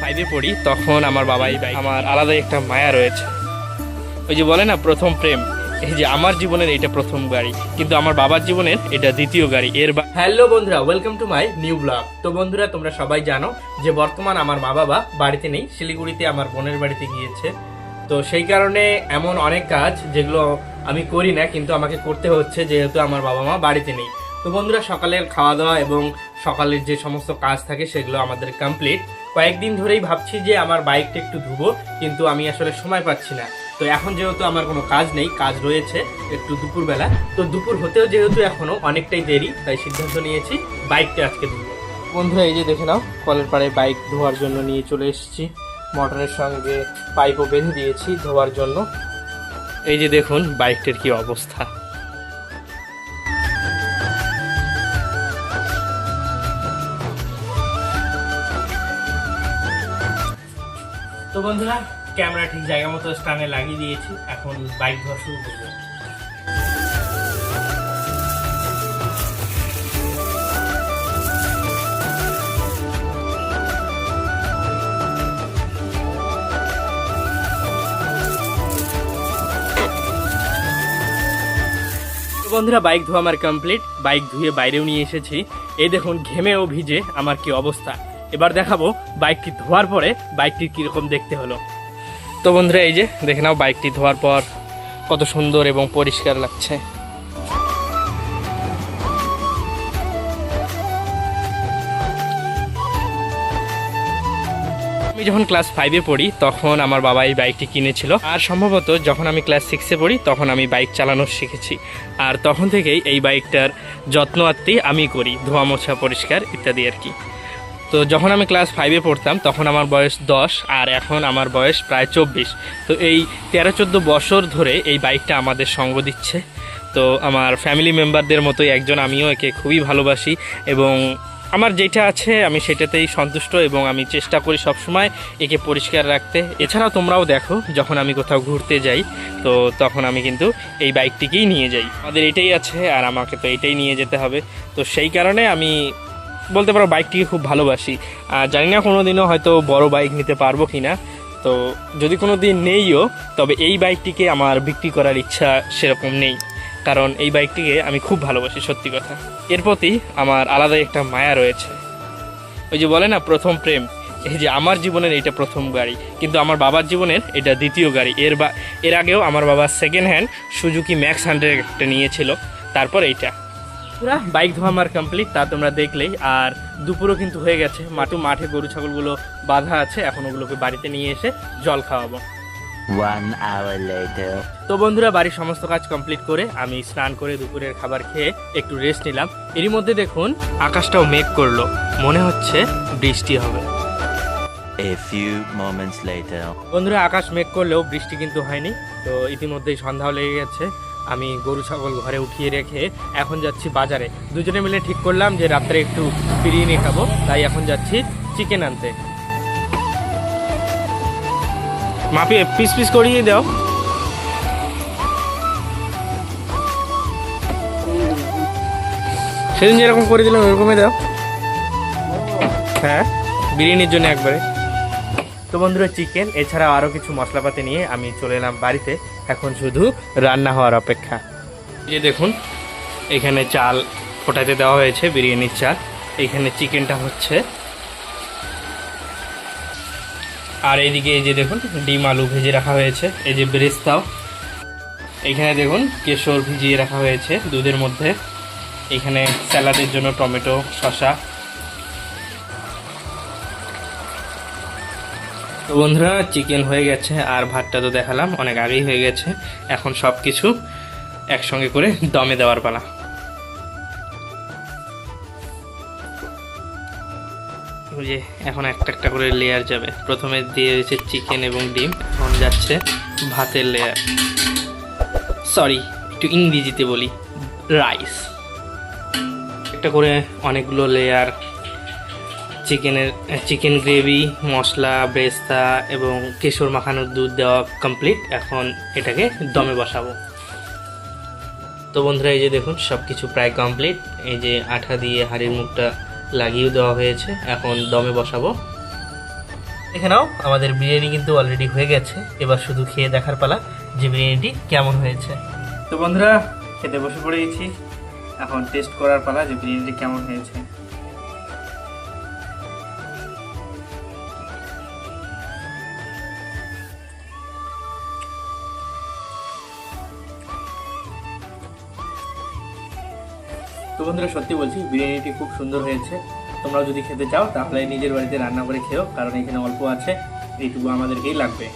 5-এ পড়ি তখন আমার বাবাই বাইক, আমার আলাদা একটা মায়া রয়েছে। ওই যে বলে না প্রথম প্রেম, এই যে আমার জীবনের এটা প্রথম গাড়ি, কিন্তু আমার বাবার জীবনের এটা দ্বিতীয় গাড়ি। হ্যালো বন্ধুরা, welcome to my new blog. তো বন্ধুরা, তোমরা সবাই জানো যে বর্তমান আমার মা বাবা বাড়িতে নেই, শিলিগুড়িতে আমার বোনের বাড়িতে গিয়েছে। তো সেই কারণে এমন অনেক কাজ যেগুলো আমি করি না, কিন্তু আমাকে করতে হচ্ছে যেহেতু আমার বাবা মা বাড়িতে নেই। তো বন্ধুরা, সকালের খাওয়া দাওয়া এবং সকালের যে সমস্ত কাজ থাকে সেগুলো আমাদের কমপ্লিট। কয়েকদিন ধরেই ভাবছি যে আমার বাইকটা একটু ধুবো, কিন্তু আমি আসলে সময় পাচ্ছি না। তো এখন যেহেতু আমার কোনো কাজ নেই, কাজ রয়েছে একটু দুপুরবেলা, তো দুপুর হতেও যেহেতু এখনো অনেকটাই দেরি, তাই সিদ্ধান্ত নিয়েছি বাইকটা আজকে ধুবো। বন্ধুরা, এই যে দেখে নাও, কলের পাড়ে বাইক ধোয়ার জন্য নিয়ে চলে এসেছি। মোটরের সঙ্গে পাইপও বেঁধে দিয়েছি ধোয়ার জন্য। এই যে দেখুন বাইকটার কি অবস্থা। তো বন্ধুরা, ক্যামেরা ঠিক জায়গা মতো স্ট্যান্ডে লাগিয়ে দিয়েছি, এখন বাইক ধোয়া শুরু করবো। বন্ধুরা, বাইক ধোয়া আমার কমপ্লিট। বাইক ধুয়ে বাইরেও নিয়ে এসেছি। এই দেখুন ঘেমেও ভিজে আমার কি অবস্থা। এবার দেখাবো বাইকটি ধোয়ার পরে বাইকটি কিরকম দেখতে হলো। তো বন্ধুরা, এই যে দেখে নাও বাইকটি ধোয়ার পর কত সুন্দর এবং পরিষ্কার লাগছে। আমি যখন ক্লাস 5-এ পড়ি তখন আমার বাবা এই বাইকটি কিনেছিল, আর সম্ভবত যখন আমি ক্লাস 6-এ পড়ি তখন আমি বাইক চালানো শিখেছি। আর তখন থেকেই এই বাইকটার যত্ন আত্তি আমি করি, ধোয়া মোছা পরিষ্কার ইত্যাদি আর কি। তো যখন আমি ক্লাস 5-এ পড়তাম তখন আমার বয়স 10, আর এখন আমার বয়স প্রায় 24। তো এই 13-14 বছর ধরে এই বাইকটা আমাদের সঙ্গ দিচ্ছে। তো আমার ফ্যামিলি মেম্বারদের মতোই একজন আমিও একে খুবই ভালোবাসি, এবং আমার যেটা আছে আমি সেটাতেই সন্তুষ্ট, এবং আমি চেষ্টা করি সবসময় একে পরিষ্কার রাখতে। এছাড়াও তোমরাও দেখো, যখন আমি কোথাও ঘুরতে যাই তো তখন আমি কিন্তু এই বাইকটিকেই নিয়ে যাই। আমাদের এটাই আছে আর আমাকে তো এটাই নিয়ে যেতে হবে। তো সেই কারণে আমি বলতে পারো বাইকটিকে খুব ভালোবাসি। আর জানি না কোনো দিনও হয়তো বড় বাইক নিতে পারবো কি না। তো যদি কোনো দিন নেইও, তবে এই বাইকটিকে আমার বিক্রি করার ইচ্ছা সেরকম নেই, কারণ এই বাইকটিকে আমি খুব ভালোবাসি, সত্যি কথা। এর প্রতি আমার আলাদা একটা মায়া রয়েছে। ওই যে বলে না প্রথম প্রেম, এই যে আমার জীবনের এটা প্রথম গাড়ি, কিন্তু আমার বাবার জীবনের এটা দ্বিতীয় গাড়ি। এর আগেও আমার বাবা সেকেন্ড হ্যান্ড সুজুকি ম্যাক্স 100 একটা নিয়েছিল, তারপর এইটা। পুরা বাইক ধোয়া আমার কমপ্লিট, তা তোমরা দেখলেই। আর দুপুরও কিন্তু হয়ে গেছে, মাঠে গরু ছাগলগুলো বাঁধা আছে, এখন ওগুলোকে বাড়িতে নিয়ে এসে জল খাওয়াবো। 1 hour later. তো বন্ধুরা, বাড়ির সমস্ত কাজ কমপ্লিট করে আমি স্নান করে দুপুরের খাবার খেয়ে একটু রেস্ট নিলাম। এরই মধ্যে দেখুন আকাশটাও মেঘ করলো, মনে হচ্ছে বৃষ্টি হবে। A few moments later. বন্ধুরা, আকাশ মেঘ করলেও বৃষ্টি কিন্তু হয়নি। তো ইতিমধ্যেই সন্ধ্যাও লেগে গেছে। আমি গরু ছাগল ঘরে উঠিয়ে রেখে এখন যাচ্ছি বাজারে। দুজনে মিলে ঠিক করলাম যে রাত্রে একটু বিরিয়ানি খাবো, তাই এখন যাচ্ছি চিকেন আনতে। মাপি পিস পিস করিয়ে দাও। সেদিন যেরকম করে দিলাম ওরকমই দাও। হ্যাঁ, বিরিয়ানির জন্য একবারে। তো বন্ধুরা, চিকেন এছাড়া আরও কিছু মশলাপাতি নিয়ে আমি চলে এলাম বাড়িতে। এখন শুধু রান্না হওয়ার অপেক্ষা। এই দেখুন, এখানে চাল ফোটাতে দেওয়া হয়েছে, বিরিয়ানির চাল। এখানে চিকেনটা হচ্ছে, আর এইদিকে এই যে দেখুন ডিম আলু ভেজে রাখা হয়েছে। এই যে বেরেস্তাও, এইখানে দেখুন কেশর ভিজিয়ে রাখা হয়েছে দুধের মধ্যে। এখানে স্যালাডের জন্য টমেটো, শসা। তো বন্ধুরা, চিকেন হয়ে গেছে, আর ভাতটা তো দেখালাম অনেক আগেই হয়ে গেছে। এখন সব কিছু একসঙ্গে করে দমে দেওয়ার পালা। যে এখন একটা একটা করে লেয়ার যাবে। প্রথমে দিয়ে দিয়েছে চিকেন এবং ডিম, এখন যাচ্ছে ভাতের লেয়ার, সরি একটু ইংরেজিতে বলি, রাইস। একটা করে অনেকগুলো লেয়ার চিকেন গ্রেভি, মশলা, বেরেস্তা এবং কেশর মাখানোর দুধ দেওয়া কমপ্লিট। এখন এটাকে দমে বসাবো। তো বন্ধুরা, এই যে দেখুন সব কিছু প্রায় কমপ্লিট। এই যে আঠা দিয়ে হাঁড়ির মুখটা লাগিয়ে দেওয়া হয়েছে, এখন দমে বসাবো। দেখে নাও আমাদের বিরিয়ানি কিন্তু অলরেডি হয়ে গেছে, এবার শুধু খেয়ে দেখার পালা যে বিরিয়ানিটি কেমন হয়েছে। তো বন্ধুরা খেতে বসে পড়েছি, এখন টেস্ট করার পালা যে বিরিয়ানিটি কেমন হয়েছে। তো বন্ধুরা সত্যি বলছি বিরিয়ানিটি খুব সুন্দর হয়েছে। তোমরাও যদি খেতে চাও তাহলে নিজের বাড়িতে রান্না করে খেও, কারণ এখানে অল্প আছে, এইটুকু আমাদেরকেই লাগবে।